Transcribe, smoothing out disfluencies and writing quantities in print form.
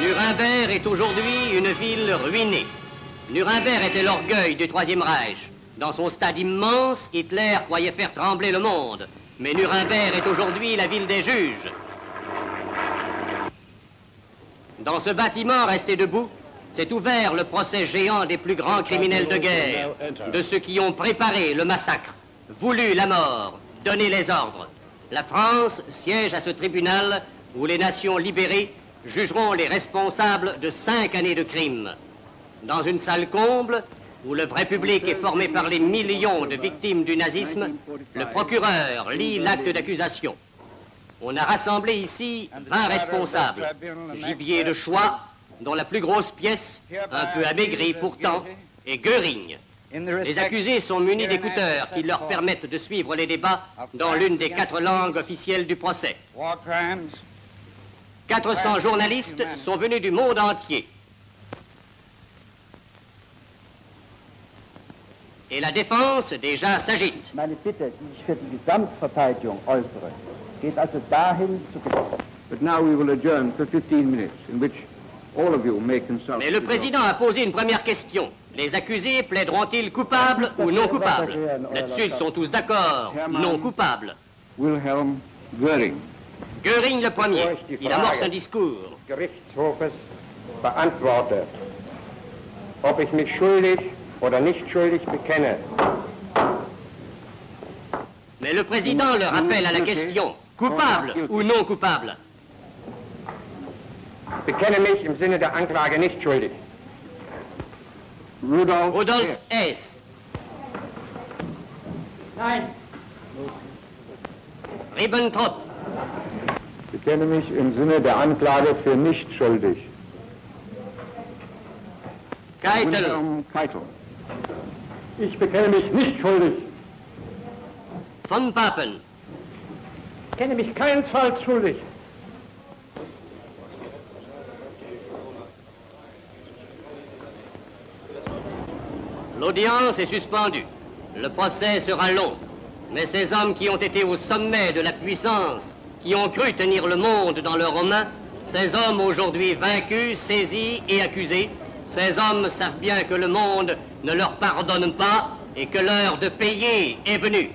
Nuremberg est aujourd'hui une ville ruinée. Nuremberg était l'orgueil du Troisième Reich. Dans son stade immense, Hitler croyait faire trembler le monde. Mais Nuremberg est aujourd'hui la ville des juges. Dans ce bâtiment resté debout, s'est ouvert le procès géant des plus grands criminels de guerre, de ceux qui ont préparé le massacre, voulu la mort, donné les ordres. La France siège à ce tribunal où les nations libérées jugeront les responsables de 5 années de crimes. Dans une salle comble, où le vrai public est formé par les millions de victimes du nazisme, le procureur lit l'acte d'accusation. On a rassemblé ici 20 responsables, gibier de choix, dont la plus grosse pièce, un peu amaigrie pourtant, est Göring. Les accusés sont munis d'écouteurs qui leur permettent de suivre les débats dans l'une des 4 langues officielles du procès. 400 journalistes sont venus du monde entier. Et la défense déjà s'agite. Meine Bitte, die ich für die Gesamtverteidigung äußere, geht also dahin zu... But now we will adjourn for 15 minutes, in which all of you may consult. Mais le président a posé une première question. Les accusés plaideront-ils coupables ou non coupables? Là-dessus, ils sont tous d'accord. Non coupables. Wilhelm Göring. Göring le premier. Il amorce un discours. Gerichtshofes beantworte, ob ich mich schuldig oder nicht schuldig bekenne. Mais le président le rappelle à la question. Coupable ou non coupable? Bekenne mich im Sinne der Anklage nicht schuldig. Rudolf Hess. Nein. Ribbentrop. Bekenne mich im Sinne der Anklage für nicht schuldig. Keitel. Wilhelm Keitel. Ich bekenne mich nicht schuldig. Von Papen. Ich kenne mich keinesfalls schuldig. L'audience est suspendue. Le procès sera long. Mais ces hommes qui ont été au sommet de la puissance, qui ont cru tenir le monde dans leurs mains, ces hommes aujourd'hui vaincus, saisis et accusés, ces hommes savent bien que le monde ne leur pardonne pas et que l'heure de payer est venue.